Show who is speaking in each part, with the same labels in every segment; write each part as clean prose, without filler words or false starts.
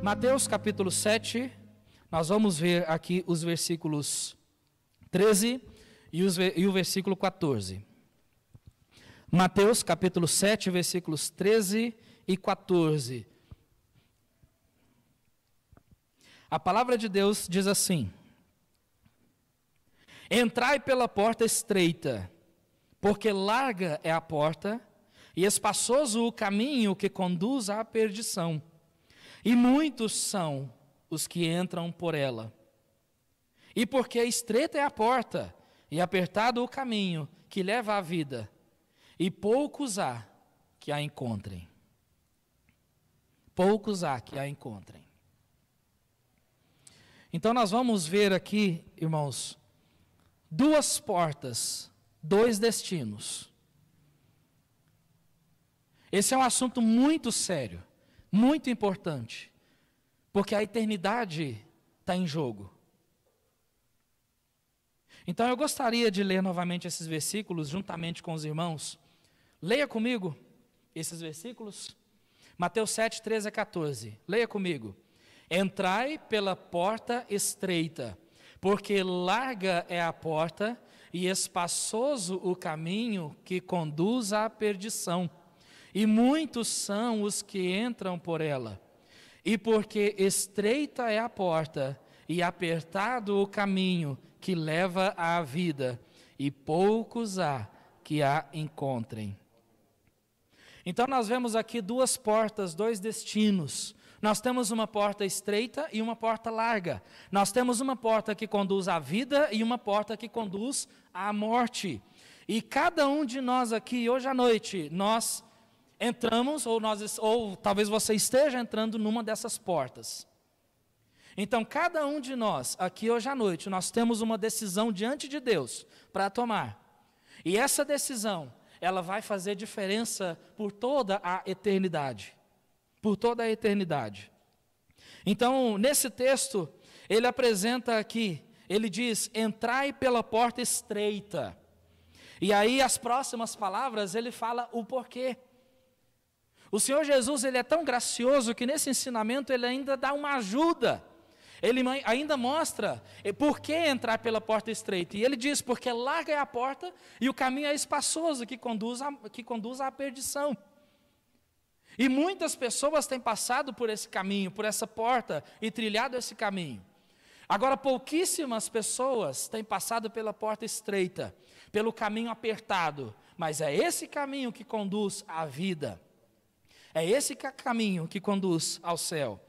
Speaker 1: Mateus capítulo 7, nós vamos ver aqui os versículos 13 e o versículo 14. Mateus capítulo 7, versículos 13 e 14. A palavra de Deus diz assim: Entrai pela porta estreita, porque larga é a porta, e espaçoso o caminho que conduz à perdição, e muitos são os que entram por ela. E porque estreita é a porta, e apertado o caminho que leva à vida, e poucos há que a encontrem. Poucos há que a encontrem. Então nós vamos ver aqui, irmãos, duas portas, dois destinos. Esse é um assunto muito sério, muito importante, porque a eternidade está em jogo. Então eu gostaria de ler novamente esses versículos juntamente com os irmãos. Leia comigo esses versículos. Mateus 7, 13 a 14. Leia comigo. Entrai pela porta estreita, porque larga é a porta e espaçoso o caminho que conduz à perdição, e muitos são os que entram por ela. E porque estreita é a porta e apertado o caminho que leva à vida, e poucos há que a encontrem. Então nós vemos aqui duas portas, dois destinos. Nós temos uma porta estreita e uma porta larga. Nós temos uma porta que conduz à vida e uma porta que conduz à morte. E cada um de nós aqui, hoje à noite, nós entramos, ou talvez você esteja entrando numa dessas portas. Então, cada um de nós, aqui hoje à noite, nós temos uma decisão diante de Deus para tomar. E essa decisão, ela vai fazer diferença por toda a eternidade. Por toda a eternidade. Então, nesse texto, ele apresenta aqui, ele diz, entrai pela porta estreita. E aí, as próximas palavras, ele fala o porquê. O Senhor Jesus, ele é tão gracioso que nesse ensinamento ele ainda dá uma ajuda. Ele ainda mostra por que entrar pela porta estreita. E ele diz, porque larga é a porta e o caminho é espaçoso que conduz à perdição. E muitas pessoas têm passado por esse caminho, por essa porta e trilhado esse caminho. Agora, pouquíssimas pessoas têm passado pela porta estreita, pelo caminho apertado. Mas é esse caminho que conduz à vida. É esse caminho que conduz ao céu.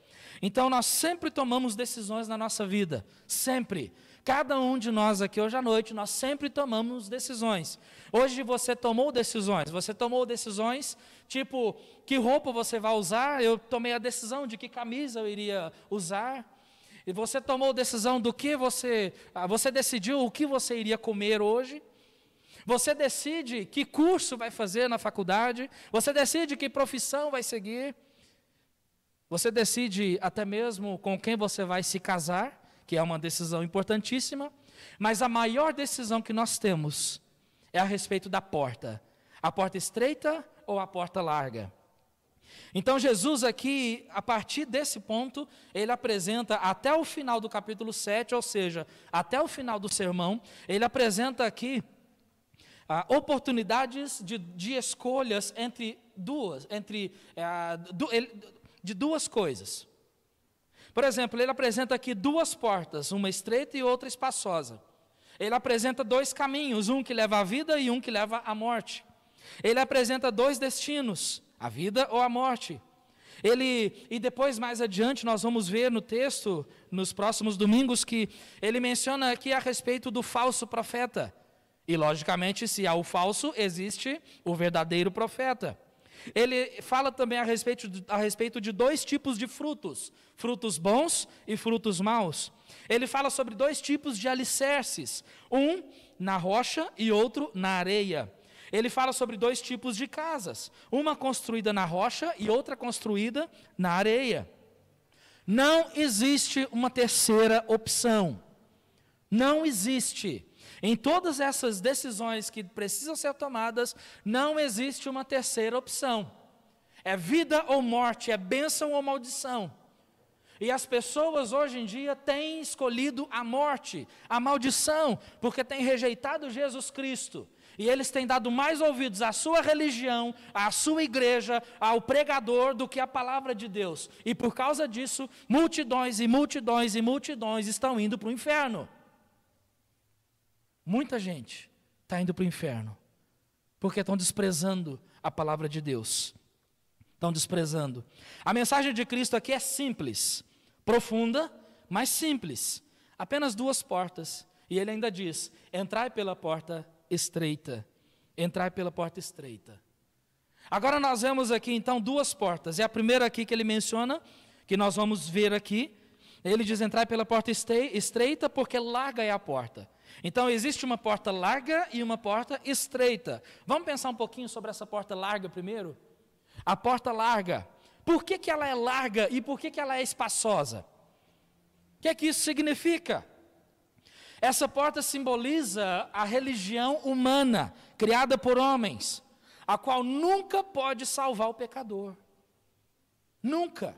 Speaker 1: Então, nós sempre tomamos decisões na nossa vida, sempre. Cada um de nós aqui hoje à noite, nós sempre tomamos decisões. Hoje você tomou decisões tipo, que roupa você vai usar, eu tomei a decisão de que camisa eu iria usar. E você tomou decisão do que você decidiu o que você iria comer hoje. Você decide que curso vai fazer na faculdade, você decide que profissão vai seguir. Você decide até mesmo com quem você vai se casar, que é uma decisão importantíssima, mas a maior decisão que nós temos é a respeito da porta. A porta estreita ou a porta larga? Então Jesus aqui, a partir desse ponto, ele apresenta até o final do capítulo 7, ou seja, até o final do sermão, ele apresenta aqui oportunidades de escolhas de duas coisas. Por exemplo, ele apresenta aqui duas portas, uma estreita e outra espaçosa. Ele apresenta dois caminhos, um que leva à vida e um que leva à morte. Ele apresenta dois destinos, a vida ou a morte. E depois, mais adiante, nós vamos ver no texto, nos próximos domingos, que ele menciona aqui a respeito do falso profeta. E, logicamente, se há o falso, existe o verdadeiro profeta. Ele fala também a respeito de dois tipos de frutos, frutos bons e frutos maus. Ele fala sobre dois tipos de alicerces, um na rocha e outro na areia. Ele fala sobre dois tipos de casas, uma construída na rocha e outra construída na areia. Não existe uma terceira opção. Não existe. Em todas essas decisões que precisam ser tomadas, não existe uma terceira opção. É vida ou morte, é bênção ou maldição. E as pessoas hoje em dia têm escolhido a morte, a maldição, porque têm rejeitado Jesus Cristo. E eles têm dado mais ouvidos à sua religião, à sua igreja, ao pregador, do que à palavra de Deus. E por causa disso, multidões e multidões e multidões estão indo para o inferno. Muita gente está indo para o inferno, porque estão desprezando a palavra de Deus. Estão desprezando. A mensagem de Cristo aqui é simples, profunda, mas simples. Apenas 2 portas. E ele ainda diz: entrai pela porta estreita. Entrai pela porta estreita. Agora nós vemos aqui então 2 portas. É a primeira aqui que ele menciona, que nós vamos ver aqui. Ele diz: entrai pela porta estreita, porque larga é a porta. Então existe uma porta larga e uma porta estreita. Vamos pensar um pouquinho sobre essa porta larga primeiro? A porta larga. Por que ela é larga e por que ela é espaçosa? O que é que isso significa? Essa porta simboliza a religião humana, criada por homens, a qual nunca pode salvar o pecador. Nunca.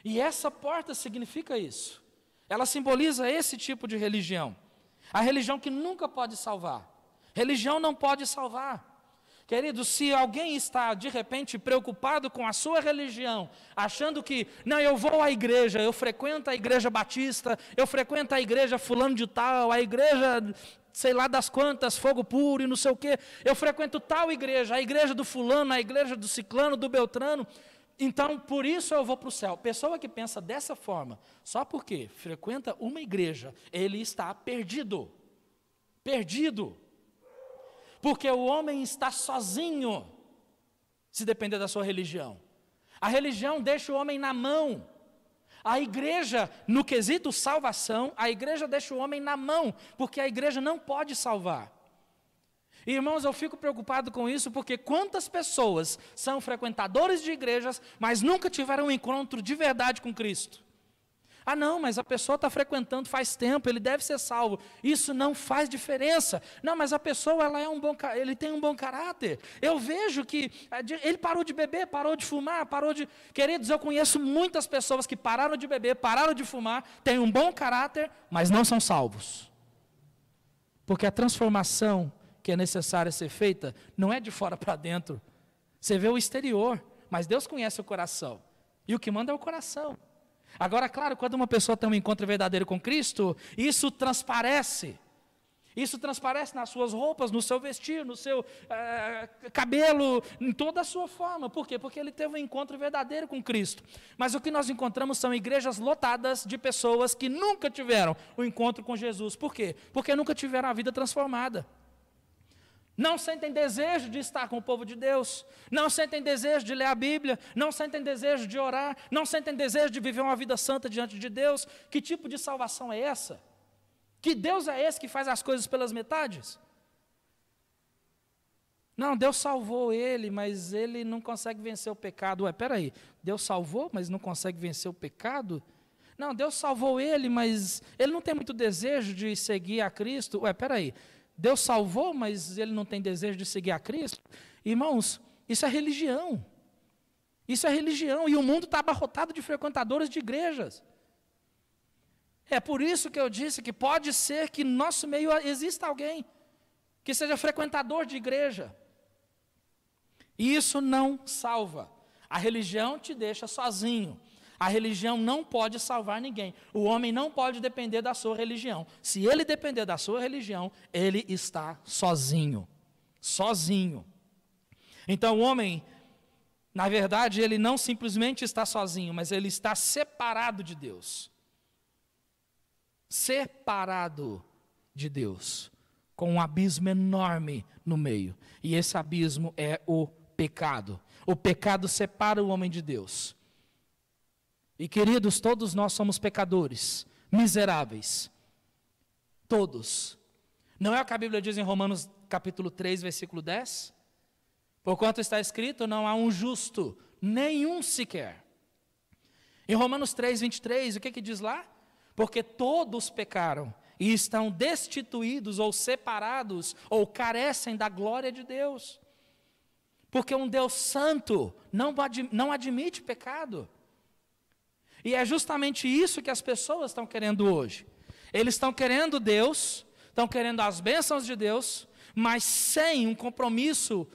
Speaker 1: E essa porta significa isso. Ela simboliza esse tipo de religião. A religião que nunca pode salvar. Religião não pode salvar. Queridos, se alguém está de repente preocupado com a sua religião, achando que, não, eu vou à igreja, eu frequento a igreja batista, eu frequento a igreja fulano de tal, a igreja, sei lá das quantas, fogo puro e não sei o quê, eu frequento tal igreja, a igreja do fulano, a igreja do ciclano, do beltrano, então por isso eu vou para o céu. Pessoa que pensa dessa forma, só porque frequenta uma igreja, ele está perdido. Perdido. Porque o homem está sozinho, se depender da sua religião. A religião deixa o homem na mão. A igreja, no quesito salvação, a igreja deixa o homem na mão, porque a igreja não pode salvar. E, irmãos, eu fico preocupado com isso, porque quantas pessoas são frequentadores de igrejas, mas nunca tiveram um encontro de verdade com Cristo? Ah, não, mas a pessoa está frequentando faz tempo, ele deve ser salvo. Isso não faz diferença. Não, mas a pessoa ele tem um bom caráter. Eu vejo que ele parou de beber, parou de fumar, parou de... Queridos, eu conheço muitas pessoas que pararam de beber, pararam de fumar, têm um bom caráter, mas não são salvos. Porque a transformação que é necessária ser feita não é de fora para dentro. Você vê o exterior, mas Deus conhece o coração. E o que manda é o coração. Agora, claro, quando uma pessoa tem um encontro verdadeiro com Cristo, isso transparece. Isso transparece nas suas roupas, no seu vestir, no seu cabelo, em toda a sua forma. Por quê? Porque ele teve um encontro verdadeiro com Cristo. Mas o que nós encontramos são igrejas lotadas de pessoas que nunca tiveram o encontro com Jesus. Por quê? Porque nunca tiveram a vida transformada. Não sentem desejo de estar com o povo de Deus, não sentem desejo de ler a Bíblia, não sentem desejo de orar, não sentem desejo de viver uma vida santa diante de Deus. Que tipo de salvação é essa? Que Deus é esse que faz as coisas pelas metades? Não, Deus salvou ele, mas ele não consegue vencer o pecado. Ué, peraí, Deus salvou, mas não consegue vencer o pecado? Não, Deus salvou ele, mas ele não tem muito desejo de seguir a Cristo. Ué, peraí, Deus salvou, mas ele não tem desejo de seguir a Cristo? Irmãos, isso é religião. Isso é religião, e o mundo está abarrotado de frequentadores de igrejas. É por isso que eu disse que pode ser que no nosso meio exista alguém que seja frequentador de igreja. E isso não salva. A religião te deixa sozinho. A religião não pode salvar ninguém. O homem não pode depender da sua religião. Se ele depender da sua religião, ele está sozinho. Sozinho. Então o homem, na verdade, ele não simplesmente está sozinho, mas ele está separado de Deus. Separado de Deus. Com um abismo enorme no meio. E esse abismo é o pecado. O pecado separa o homem de Deus. E queridos, todos nós somos pecadores, miseráveis. Todos. Não é o que a Bíblia diz em Romanos capítulo 3, versículo 10? Porquanto está escrito, não há um justo, nenhum sequer. Em Romanos 3, 23, o que diz lá? Porque todos pecaram e estão destituídos ou separados ou carecem da glória de Deus. Porque um Deus santo não admite pecado. E é justamente isso que as pessoas estão querendo hoje. Eles estão querendo Deus, estão querendo as bênçãos de Deus, mas sem um compromisso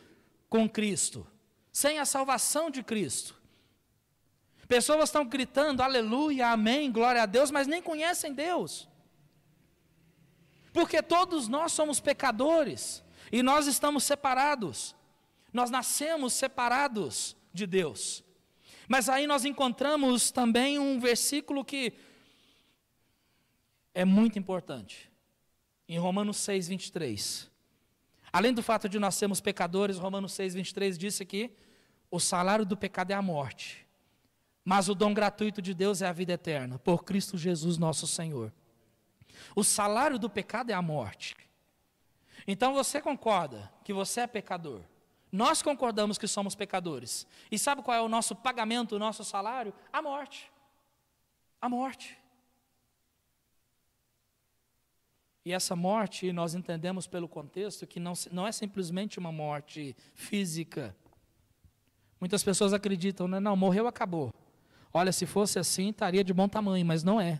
Speaker 1: com Cristo, sem a salvação de Cristo. Pessoas estão gritando, aleluia, amém, glória a Deus, mas nem conhecem Deus. Porque todos nós somos pecadores, e nós estamos separados. Nós nascemos separados de Deus. Mas aí nós encontramos também um versículo que é muito importante. Em Romanos 6, 23. Além do fato de nós sermos pecadores, Romanos 6, 23 disse que o salário do pecado é a morte, mas o dom gratuito de Deus é a vida eterna, por Cristo Jesus nosso Senhor. O salário do pecado é a morte. Então você concorda que você é pecador? Nós concordamos que somos pecadores. E sabe qual é o nosso pagamento, o nosso salário? A morte. A morte. E essa morte, nós entendemos pelo contexto que não é simplesmente uma morte física. Muitas pessoas acreditam, né? Não, morreu, acabou. Olha, se fosse assim, estaria de bom tamanho, mas não é.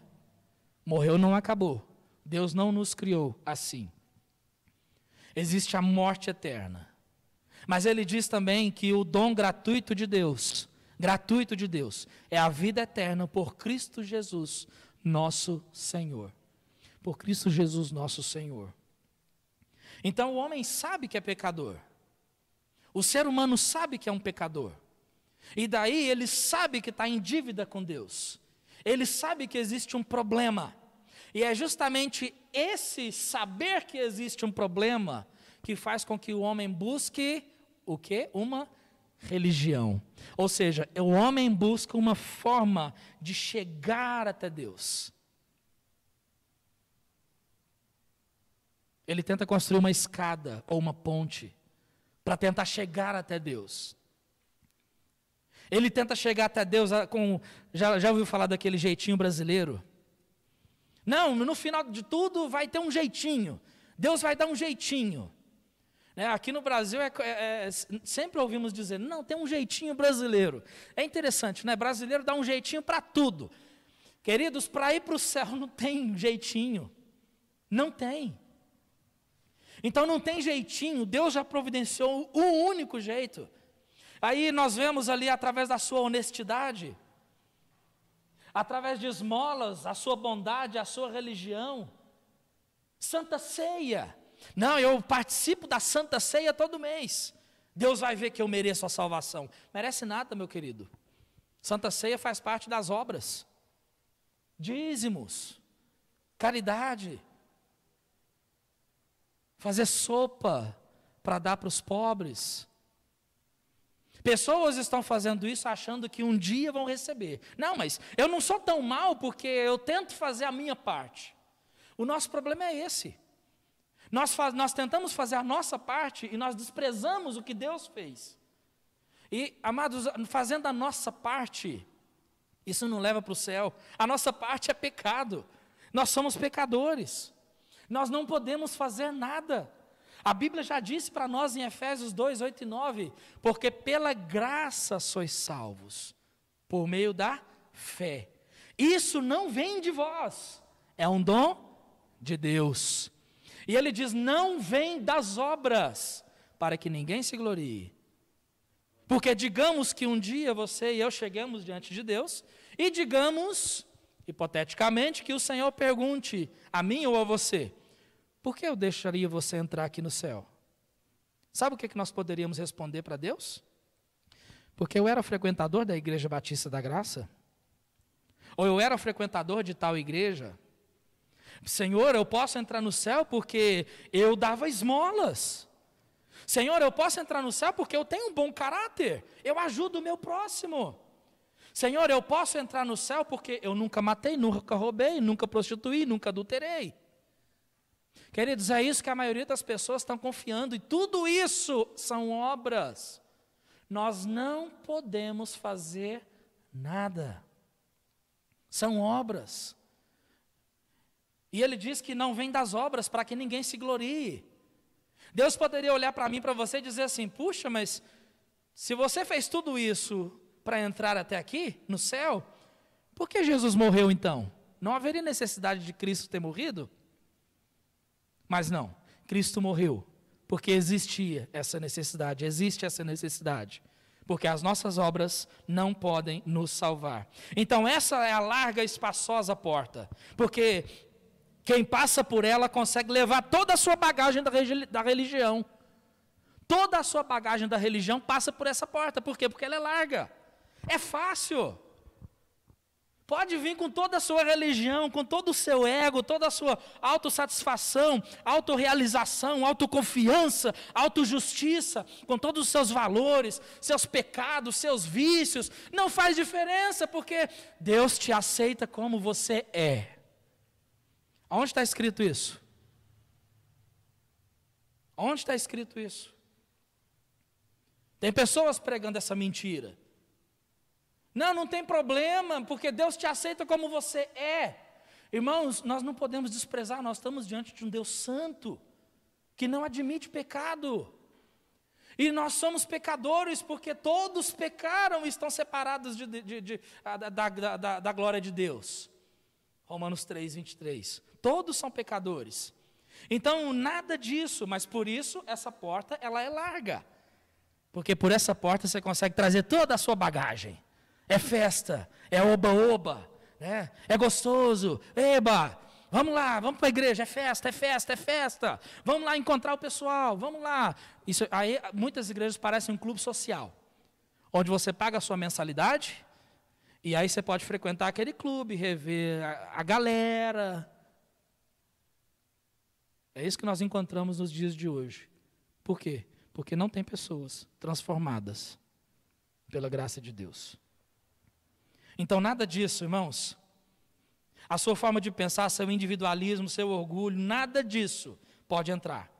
Speaker 1: Morreu, não acabou. Deus não nos criou assim. Existe a morte eterna. Mas ele diz também que o dom gratuito de Deus, é a vida eterna por Cristo Jesus, nosso Senhor. Por Cristo Jesus, nosso Senhor. Então o homem sabe que é pecador. O ser humano sabe que é um pecador. E daí ele sabe que está em dívida com Deus. Ele sabe que existe um problema. E é justamente esse saber que existe um problema que faz com que o homem busque o quê? Uma religião. Ou seja, o homem busca uma forma de chegar até Deus. Ele tenta construir uma escada ou uma ponte para tentar chegar até Deus. Ele tenta chegar até Deus com... Já ouviu falar daquele jeitinho brasileiro? Não, no final de tudo vai ter um jeitinho. Deus vai dar um jeitinho. Aqui no Brasil, sempre ouvimos dizer, não, tem um jeitinho brasileiro. É interessante, né? Brasileiro dá um jeitinho para tudo. Queridos, para ir para o céu não tem jeitinho. Não tem. Então não tem jeitinho, Deus já providenciou o único jeito. Aí nós vemos ali através da sua honestidade, através de esmolas, a sua bondade, a sua religião. Santa Ceia. Não, eu participo da Santa Ceia todo mês. Deus vai ver que eu mereço a salvação. Merece nada, meu querido. Santa Ceia faz parte das obras. Dízimos, caridade, fazer sopa para dar para os pobres. Pessoas estão fazendo isso achando que um dia vão receber. Não, mas eu não sou tão mal porque eu tento fazer a minha parte. O nosso problema é esse. Nós tentamos fazer a nossa parte e nós desprezamos o que Deus fez. E, amados, fazendo a nossa parte, isso não leva para o céu. A nossa parte é pecado. Nós somos pecadores. Nós não podemos fazer nada. A Bíblia já disse para nós em Efésios 2, 8 e 9, porque pela graça sois salvos, por meio da fé. Isso não vem de vós, é um dom de Deus. E ele diz, não vem das obras, para que ninguém se glorie. Porque digamos que um dia você e eu chegamos diante de Deus, e digamos, hipoteticamente, que o Senhor pergunte a mim ou a você, por que eu deixaria você entrar aqui no céu? Sabe o que nós poderíamos responder para Deus? Porque eu era frequentador da Igreja Batista da Graça? Ou eu era frequentador de tal igreja? Senhor, eu posso entrar no céu porque eu dava esmolas. Senhor, eu posso entrar no céu porque eu tenho um bom caráter, eu ajudo o meu próximo. Senhor, eu posso entrar no céu porque eu nunca matei, nunca roubei, nunca prostituí, nunca adulterei. Queridos, é isso que a maioria das pessoas estão confiando, e tudo isso são obras. Nós não podemos fazer nada. São obras. E ele diz que não vem das obras para que ninguém se glorie. Deus poderia olhar para mim e para você e dizer assim, puxa, mas se você fez tudo isso para entrar até aqui, no céu, Por que Jesus morreu então? Não haveria necessidade de Cristo ter morrido? Mas não, Cristo morreu porque existia essa necessidade, existe essa necessidade. Porque as nossas obras não podem nos salvar. Então essa é a larga e espaçosa porta. Porque quem passa por ela consegue levar toda a sua bagagem da religião. Toda a sua bagagem da religião passa por essa porta. Por quê? Porque ela é larga. É fácil. Pode vir com toda a sua religião, com todo o seu ego, toda a sua autossatisfação, autorrealização, autoconfiança, autojustiça, com todos os seus valores, seus pecados, seus vícios. Não faz diferença, porque Deus te aceita como você é. Onde está escrito isso? Onde está escrito isso? Tem pessoas pregando essa mentira. Não tem problema, porque Deus te aceita como você é. Irmãos, nós não podemos desprezar, nós estamos diante de um Deus santo, que não admite pecado. E nós somos pecadores, porque todos pecaram e estão separados da glória de Deus. Romanos 3, 23. Todos são pecadores. Então, nada disso, mas por isso, essa porta, ela é larga. Porque por essa porta você consegue trazer toda a sua bagagem. É festa, é oba-oba, né? É gostoso, eba, vamos lá, vamos para a igreja, é festa, é festa, é festa. Vamos lá encontrar o pessoal, vamos lá. Isso, aí, muitas igrejas parecem um clube social, onde você paga a sua mensalidade, e aí você pode frequentar aquele clube, rever a galera. É isso que nós encontramos nos dias de hoje. Por quê? Porque não tem pessoas transformadas pela graça de Deus. Então, nada disso, irmãos. A sua forma de pensar, seu individualismo, seu orgulho, nada disso pode entrar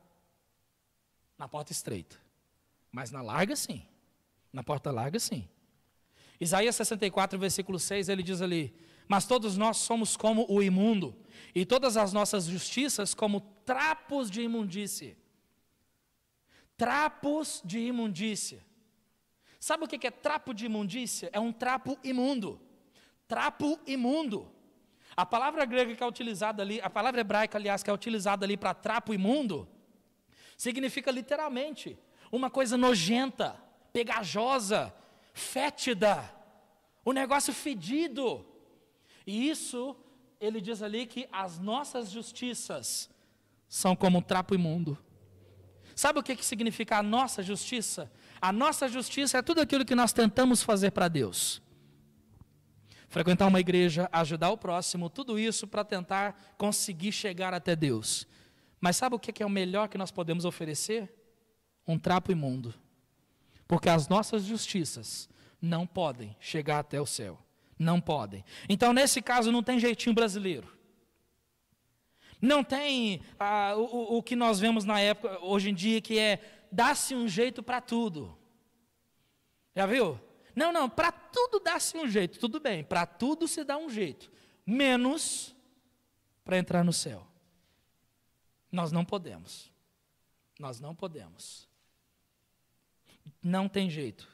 Speaker 1: na porta estreita. Mas na larga, sim. Na porta larga, sim. Isaías 64, versículo 6, ele diz ali: mas todos nós somos como o imundo, e todas as nossas justiças como trapos de imundície. Trapos de imundícia. Sabe o que é trapo de imundícia? É um trapo imundo. Trapo imundo. A palavra grega que é utilizada ali, a palavra hebraica, aliás, que é utilizada ali para trapo imundo, significa literalmente uma coisa nojenta, pegajosa, fétida, um negócio fedido. E isso, ele diz ali que as nossas justiças são como um trapo imundo. Sabe o que significa a nossa justiça? A nossa justiça é tudo aquilo que nós tentamos fazer para Deus. Frequentar uma igreja, ajudar o próximo, tudo isso para tentar conseguir chegar até Deus. Mas sabe o que é o melhor que nós podemos oferecer? Um trapo imundo. Porque as nossas justiças não podem chegar até o céu. Não podem. Então, nesse caso, não tem jeitinho brasileiro. Não tem o que nós vemos na época, hoje em dia, que é dá-se um jeito para tudo. Já viu? Não, para tudo dá-se um jeito, tudo bem, para tudo se dá um jeito, menos para entrar no céu. Nós não podemos. Não tem jeito.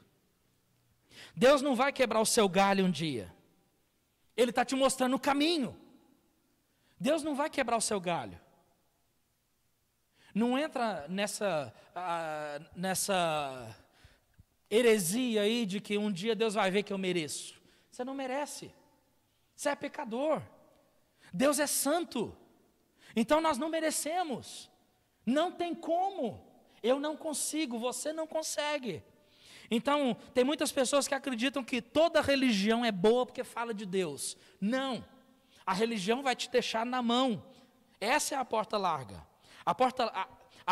Speaker 1: Deus não vai quebrar o seu galho um dia. Ele está te mostrando o caminho. Deus não vai quebrar o seu galho. Não entra nessa heresia aí de que um dia Deus vai ver que eu mereço. Você não merece. Você é pecador. Deus é santo. Então nós não merecemos. Não tem como. Eu não consigo, você não consegue. Então, tem muitas pessoas que acreditam que toda religião é boa porque fala de Deus. Não. A religião vai te deixar na mão. Essa é a porta larga. A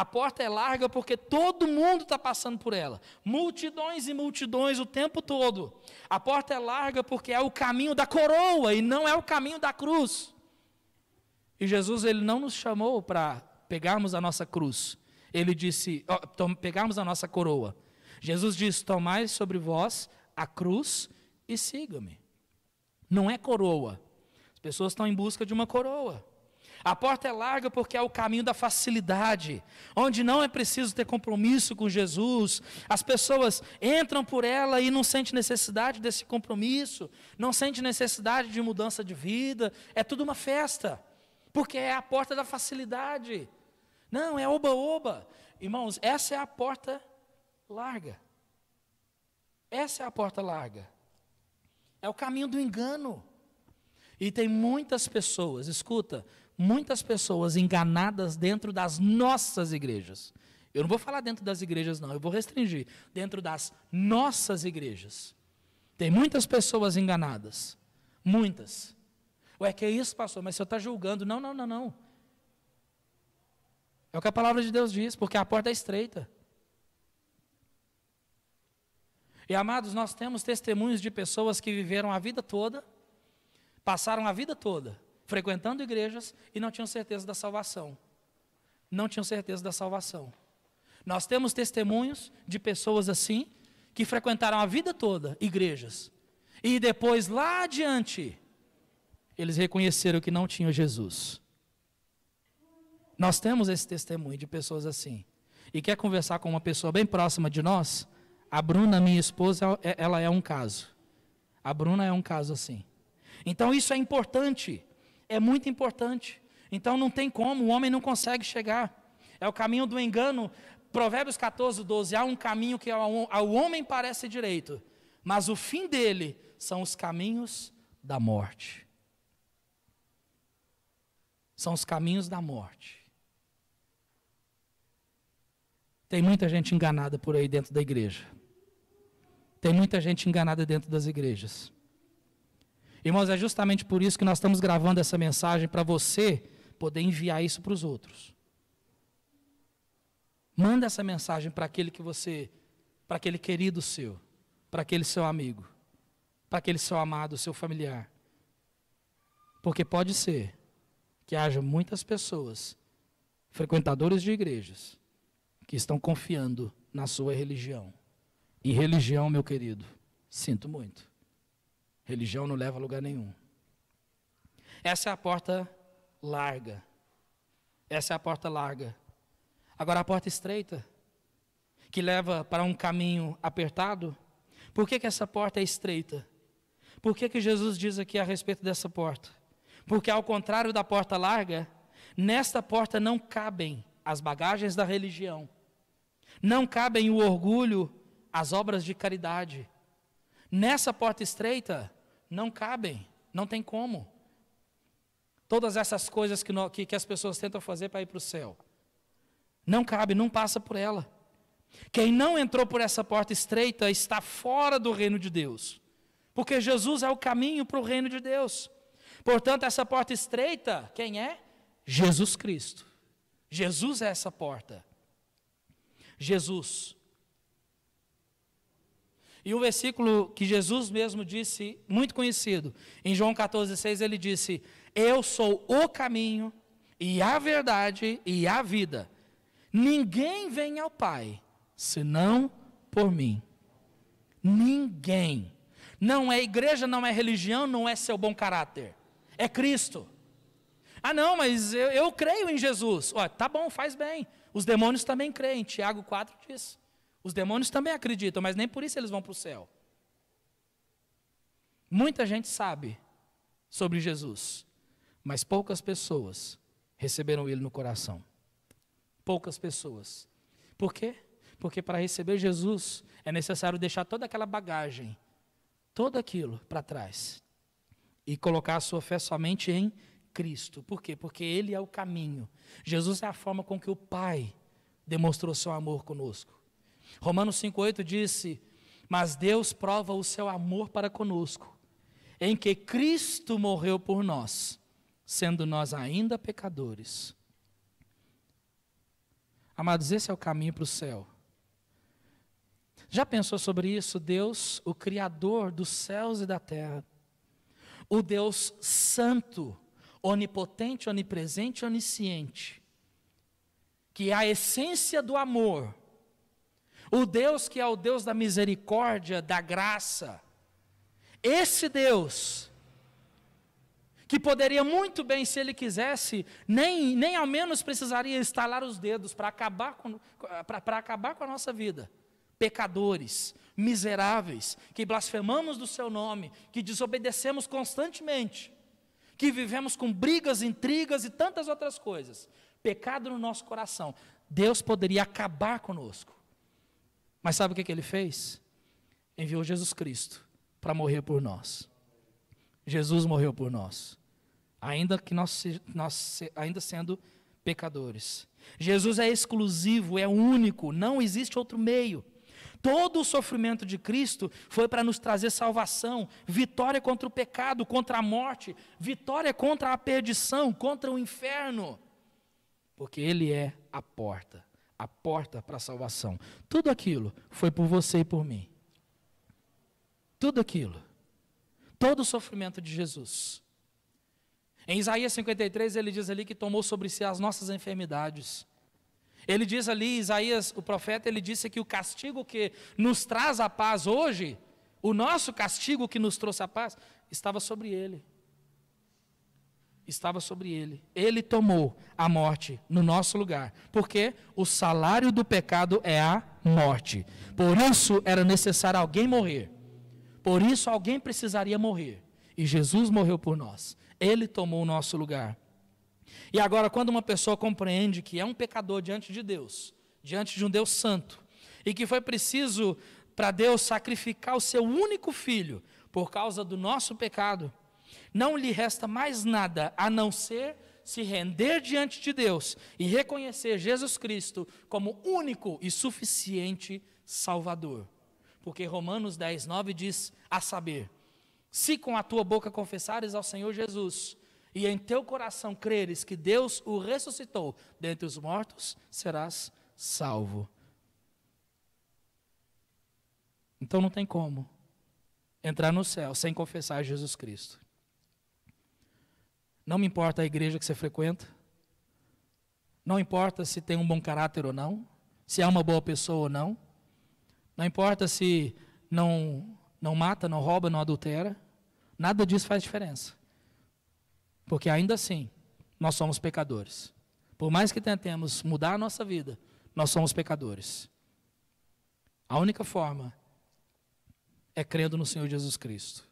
Speaker 1: porta é larga porque todo mundo está passando por ela. Multidões e multidões o tempo todo. A porta é larga porque é o caminho da coroa e não é o caminho da cruz. E Jesus, ele não nos chamou para pegarmos a nossa cruz. Ele disse, pegarmos a nossa coroa. Jesus disse, tomai sobre vós a cruz e siga-me. Não é coroa. As pessoas estão em busca de uma coroa. A porta é larga porque é o caminho da facilidade, onde não é preciso ter compromisso com Jesus. As pessoas entram por ela e não sentem necessidade desse compromisso, não sentem necessidade de mudança de vida. É tudo uma festa, porque é a porta da facilidade. Não, é oba-oba. Irmãos, essa é a porta larga. Essa é a porta larga. É o caminho do engano. E tem muitas pessoas, escuta, muitas pessoas enganadas dentro das nossas igrejas. Eu não vou falar dentro das igrejas não, eu vou restringir. Dentro das nossas igrejas. Tem muitas pessoas enganadas. Muitas. Ué, que é isso, pastor? Mas o senhor está julgando. Não, não, não, não. É o que a palavra de Deus diz, porque a porta é estreita. E amados, nós temos testemunhos de pessoas que viveram a vida toda, passaram a vida toda, frequentando igrejas e não tinham certeza da salvação. Não tinham certeza da salvação. Nós temos testemunhos de pessoas assim, que frequentaram a vida toda igrejas. E depois, lá adiante, eles reconheceram que não tinham Jesus. Nós temos esse testemunho de pessoas assim. E quer conversar com uma pessoa bem próxima de nós? A Bruna, minha esposa, ela é um caso. A Bruna é um caso assim. Então isso é importante, é muito importante. Então não tem como, o homem não consegue chegar. É o caminho do engano. Provérbios 14, 12, há um caminho que ao homem parece direito, mas o fim dele são os caminhos da morte. São os caminhos da morte. Tem muita gente enganada por aí dentro da igreja. Tem muita gente enganada dentro das igrejas. Irmãos, é justamente por isso que nós estamos gravando essa mensagem, para você poder enviar isso para os outros. Manda essa mensagem para aquele para aquele querido seu, para aquele seu amigo, para aquele seu amado, seu familiar. Porque pode ser que haja muitas pessoas, frequentadores de igrejas, que estão confiando na sua religião. E religião, meu querido, sinto muito. Religião não leva a lugar nenhum. Essa é a porta larga. Essa é a porta larga. Agora a porta estreita, que leva para um caminho apertado. Por que essa porta é estreita? Por que Jesus diz aqui a respeito dessa porta? Porque ao contrário da porta larga, nesta porta não cabem as bagagens da religião. Não cabem o orgulho, as obras de caridade. Nessa porta estreita, não cabem, não tem como. Todas essas coisas que as pessoas tentam fazer para ir para o céu. Não cabe, não passa por ela. Quem não entrou por essa porta estreita está fora do reino de Deus. Porque Jesus é o caminho para o reino de Deus. Portanto, essa porta estreita, quem é? Jesus Cristo. Jesus é essa porta. Jesus. E o versículo que Jesus mesmo disse, muito conhecido, em João 14,6, ele disse: eu sou o caminho, e a verdade, e a vida. Ninguém vem ao Pai, senão por mim. Ninguém. Não é igreja, não é religião, não é seu bom caráter. É Cristo. Ah não, mas eu creio em Jesus. Ó, tá bom, faz bem. Os demônios também creem, Tiago 4 diz. Os demônios também acreditam, mas nem por isso eles vão para o céu. Muita gente sabe sobre Jesus, mas poucas pessoas receberam Ele no coração. Poucas pessoas. Por quê? Porque para receber Jesus é necessário deixar toda aquela bagagem, tudo aquilo para trás e colocar a sua fé somente em Cristo. Por quê? Porque Ele é o caminho. Jesus é a forma com que o Pai demonstrou seu amor conosco. Romanos 5,8 disse: mas Deus prova o seu amor para conosco, em que Cristo morreu por nós, sendo nós ainda pecadores. Amados, esse é o caminho para o céu. Já pensou sobre isso? Deus, o Criador dos céus e da terra, o Deus santo, onipotente, onipresente, onisciente, que é a essência do amor, o Deus que é o Deus da misericórdia, da graça, esse Deus, que poderia muito bem, se ele quisesse, nem ao menos precisaria estalar os dedos para acabar com a nossa vida. Pecadores, miseráveis, que blasfemamos do seu nome, que desobedecemos constantemente, que vivemos com brigas, intrigas e tantas outras coisas, pecado no nosso coração. Deus poderia acabar conosco. Mas sabe o que ele fez? Enviou Jesus Cristo para morrer por nós. Jesus morreu por nós, ainda sendo pecadores. Jesus é exclusivo, é único, não existe outro meio. Todo o sofrimento de Cristo foi para nos trazer salvação, vitória contra o pecado, contra a morte, vitória contra a perdição, contra o inferno. Porque Ele é a porta para a salvação. Tudo aquilo foi por você e por mim. Tudo aquilo. Todo o sofrimento de Jesus. Em Isaías 53, ele diz ali que tomou sobre si as nossas enfermidades. Ele diz ali, Isaías, o profeta, ele disse que o castigo que nos traz a paz hoje, o nosso castigo que nos trouxe a paz, estava sobre ele. Estava sobre ele. Ele tomou a morte no nosso lugar. Porque o salário do pecado é a morte. Por isso era necessário alguém morrer. Por isso alguém precisaria morrer. E Jesus morreu por nós. Ele tomou o nosso lugar. E agora, quando uma pessoa compreende que é um pecador diante de Deus, diante de um Deus santo, e que foi preciso para Deus sacrificar o seu único filho por causa do nosso pecado, não lhe resta mais nada a não ser se render diante de Deus e reconhecer Jesus Cristo como único e suficiente Salvador. Porque Romanos 10, 9 diz, a saber, se com a tua boca confessares ao Senhor Jesus, e em teu coração creres que Deus o ressuscitou dentre os mortos, serás salvo. Então não tem como entrar no céu sem confessar Jesus Cristo. Não me importa a igreja que você frequenta, não importa se tem um bom caráter ou não, se é uma boa pessoa ou não, não importa se não mata, não rouba, não adultera, nada disso faz diferença. Porque ainda assim, nós somos pecadores. Por mais que tentemos mudar a nossa vida, nós somos pecadores. A única forma é crendo no Senhor Jesus Cristo,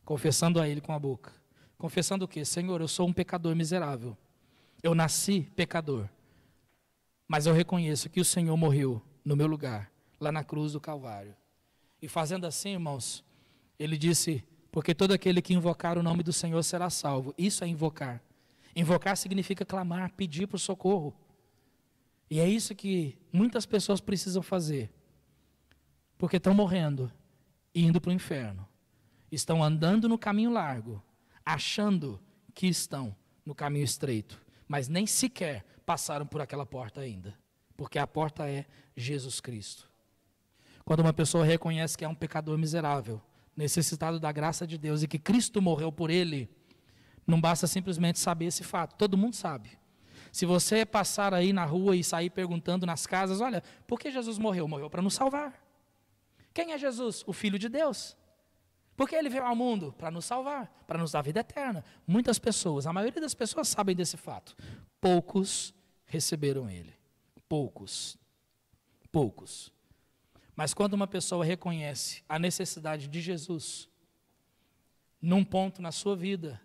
Speaker 1: confessando a Ele com a boca. Confessando o quê? Senhor, eu sou um pecador miserável. Eu nasci pecador. Mas eu reconheço que o Senhor morreu no meu lugar, lá na cruz do Calvário. E fazendo assim, irmãos, Ele disse, porque todo aquele que invocar o nome do Senhor será salvo. Isso é invocar. Invocar significa clamar, pedir por socorro. E é isso que muitas pessoas precisam fazer. Porque estão morrendo e indo para o inferno. Estão andando no caminho largo, achando que estão no caminho estreito, mas nem sequer passaram por aquela porta ainda, porque a porta é Jesus Cristo. Quando uma pessoa reconhece que é um pecador miserável, necessitado da graça de Deus e que Cristo morreu por ele, não basta simplesmente saber esse fato, todo mundo sabe. Se você passar aí na rua e sair perguntando nas casas, olha, por que Jesus morreu? Morreu para nos salvar. Quem é Jesus? O Filho de Deus. Porque Ele veio ao mundo para nos salvar, para nos dar vida eterna. Muitas pessoas, a maioria das pessoas sabem desse fato. Poucos receberam Ele. Poucos. Mas quando uma pessoa reconhece a necessidade de Jesus, num ponto na sua vida,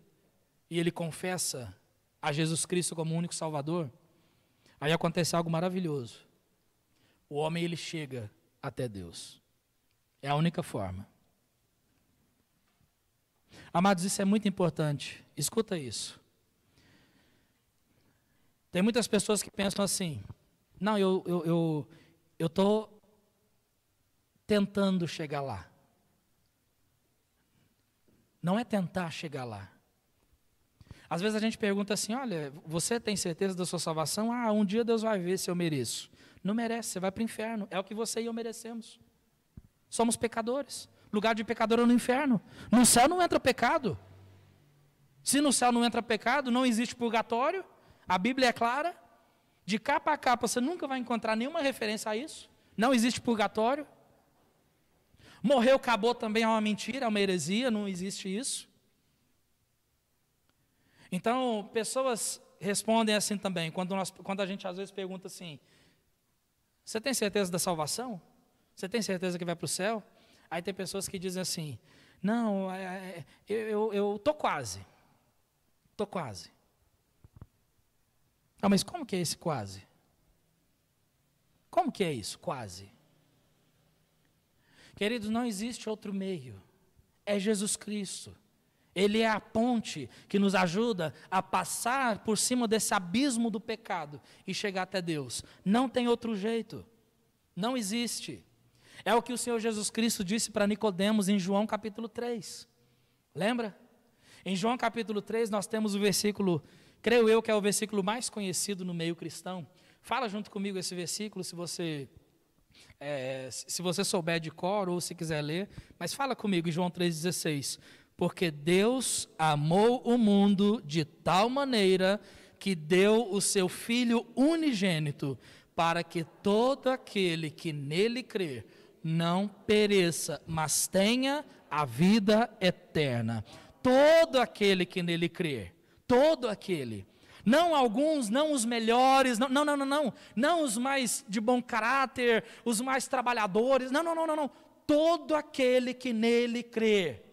Speaker 1: e ele confessa a Jesus Cristo como o único Salvador, aí acontece algo maravilhoso. O homem, ele chega até Deus. É a única forma. Amados, isso é muito importante. Escuta isso. Tem muitas pessoas que pensam assim, não, eu estou tentando chegar lá. Não é tentar chegar lá. Às vezes a gente pergunta assim, olha, você tem certeza da sua salvação? Ah, um dia Deus vai ver se eu mereço. Não merece, você vai para o inferno. É o que você e eu merecemos. Somos pecadores. Lugar de pecador é no inferno. No céu não entra pecado. Se no céu não entra pecado, não existe purgatório. A Bíblia é clara. De capa a capa você nunca vai encontrar nenhuma referência a isso. Não existe purgatório. Morreu, acabou também é uma mentira, é uma heresia, não existe isso. Então, pessoas respondem assim também, quando a gente às vezes pergunta assim, você tem certeza da salvação? Você tem certeza que vai para o céu? Aí tem pessoas que dizem assim, não, eu estou quase. Estou quase. Ah, mas como que é esse quase? Como que é isso, quase? Queridos, não existe outro meio. É Jesus Cristo. Ele é a ponte que nos ajuda a passar por cima desse abismo do pecado e chegar até Deus. Não tem outro jeito. Não existe. É o que o Senhor Jesus Cristo disse para Nicodemos em João capítulo 3. Lembra? Em João capítulo 3 nós temos o versículo, creio eu que é o versículo mais conhecido no meio cristão. Fala junto comigo esse versículo, se você souber de cor ou se quiser ler. Mas fala comigo em João 3,16. Porque Deus amou o mundo de tal maneira que deu o seu Filho unigênito, para que todo aquele que nele crer não pereça, mas tenha a vida eterna. Todo aquele que nele crer, todo aquele. Não alguns, não os melhores, não os mais de bom caráter, os mais trabalhadores, não. Todo aquele que nele crer,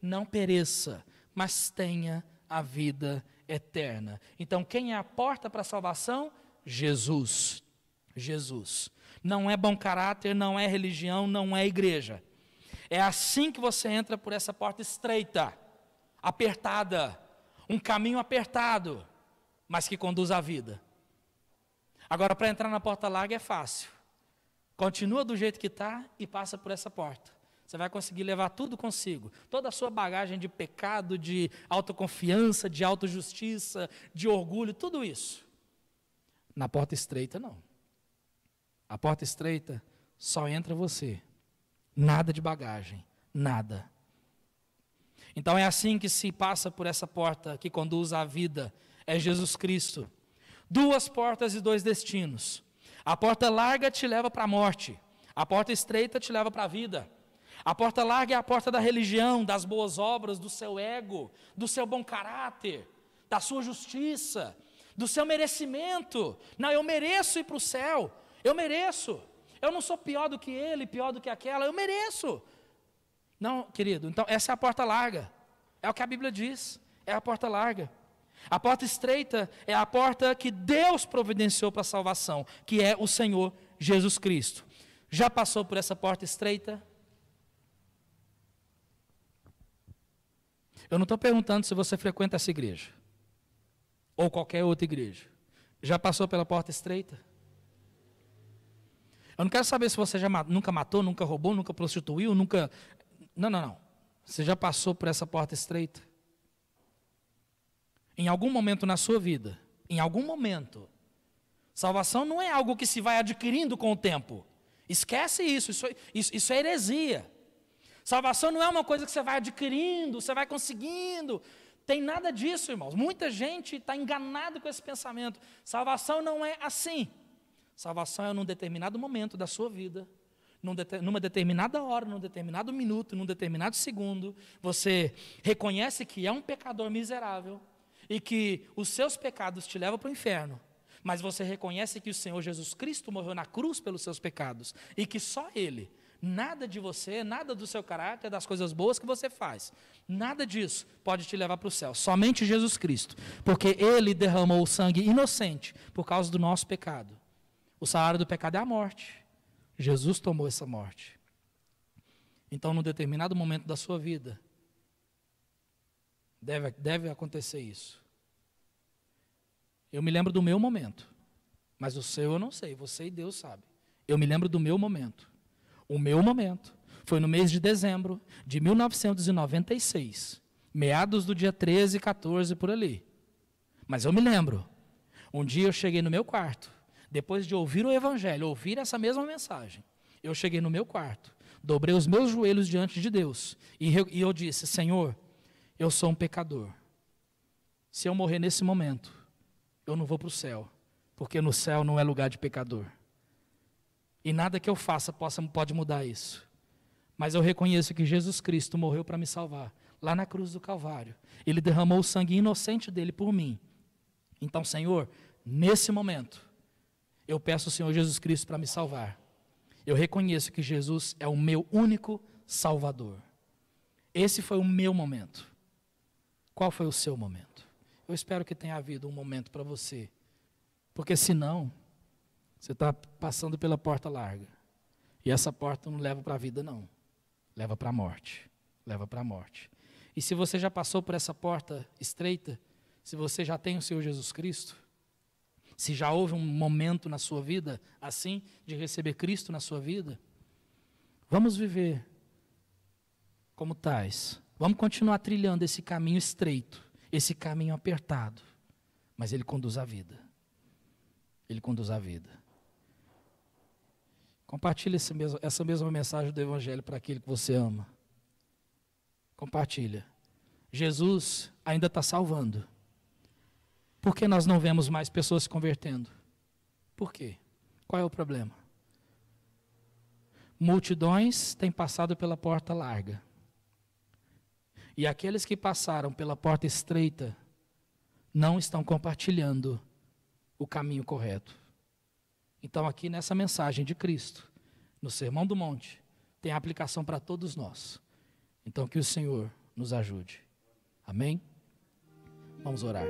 Speaker 1: não pereça, mas tenha a vida eterna. Então, quem é a porta para a salvação? Jesus. Jesus. Não é bom caráter, não é religião, não é igreja. É assim que você entra por essa porta estreita, apertada, um caminho apertado, mas que conduz à vida. Agora, para entrar na porta larga é fácil. Continua do jeito que está e passa por essa porta. Você vai conseguir levar tudo consigo. Toda a sua bagagem de pecado, de autoconfiança, de autojustiça, de orgulho, tudo isso. Na porta estreita, não. A porta estreita só entra você. Nada de bagagem, nada. Então é assim que se passa por essa porta que conduz à vida. É Jesus Cristo. 2 portas e 2 destinos. A porta larga te leva para a morte. A porta estreita te leva para a vida. A porta larga é a porta da religião, das boas obras, do seu ego, do seu bom caráter, da sua justiça, do seu merecimento. Não, eu mereço ir para o céu, eu mereço. Eu não sou pior do que ele, pior do que aquela, eu mereço. Não, querido, então essa é a porta larga. É o que a Bíblia diz, é a porta larga. A porta estreita é a porta que Deus providenciou para a salvação, que é o Senhor Jesus Cristo. Já passou por essa porta estreita? Eu não estou perguntando se você frequenta essa igreja, ou qualquer outra igreja. Já passou pela porta estreita? Eu não quero saber se você nunca matou, nunca roubou, nunca prostituiu, nunca... Não. Você já passou por essa porta estreita? Em algum momento na sua vida, em algum momento, salvação não é algo que se vai adquirindo com o tempo. Esquece isso é heresia. Salvação não é uma coisa que você vai adquirindo, você vai conseguindo. Tem nada disso, irmãos. Muita gente está enganada com esse pensamento. Salvação não é assim. Salvação é num determinado momento da sua vida, numa determinada hora, num determinado minuto, num determinado segundo. Você reconhece que é um pecador miserável e que os seus pecados te levam para o inferno. Mas você reconhece que o Senhor Jesus Cristo morreu na cruz pelos seus pecados e que só Ele... Nada de você, nada do seu caráter, das coisas boas que você faz, nada disso pode te levar para o céu, somente Jesus Cristo, porque Ele derramou o sangue inocente por causa do nosso pecado. O salário do pecado é a morte, Jesus tomou essa morte. Então, num determinado momento da sua vida, deve acontecer isso. Eu me lembro do meu momento, mas o seu eu não sei, você e Deus sabe. Eu me lembro do meu momento. O meu momento foi no mês de dezembro de 1996, meados do dia 13, 14, por ali. Mas eu me lembro, um dia eu cheguei no meu quarto, depois de ouvir o evangelho, ouvir essa mesma mensagem, eu cheguei no meu quarto, dobrei os meus joelhos diante de Deus, e eu disse, Senhor, eu sou um pecador. Se eu morrer nesse momento, eu não vou para o céu, porque no céu não é lugar de pecador. E nada que eu faça pode mudar isso. Mas eu reconheço que Jesus Cristo morreu para me salvar. lá na cruz do Calvário. Ele derramou o sangue inocente dele por mim. Então, Senhor, nesse momento, eu peço ao Senhor Jesus Cristo para me salvar. Eu reconheço que Jesus é o meu único Salvador. Esse foi o meu momento. Qual foi o seu momento? Eu espero que tenha havido um momento para você. Porque senão, você está passando pela porta larga. E essa porta não leva para a vida, não. Leva para a morte. Leva para a morte. E se você já passou por essa porta estreita, se você já tem o Senhor Jesus Cristo, se já houve um momento na sua vida assim, de receber Cristo na sua vida, vamos viver como tais. Vamos continuar trilhando esse caminho estreito, esse caminho apertado, mas ele conduz à vida. Ele conduz à vida. Compartilhe essa mesma mensagem do Evangelho para aquele que você ama. Compartilha. Jesus ainda está salvando. Por que nós não vemos mais pessoas se convertendo? Por quê? Qual é o problema? Multidões têm passado pela porta larga. E aqueles que passaram pela porta estreita não estão compartilhando o caminho correto. Então, aqui nessa mensagem de Cristo, no Sermão do Monte, tem aplicação para todos nós. Então, que o Senhor nos ajude. Amém? Vamos orar.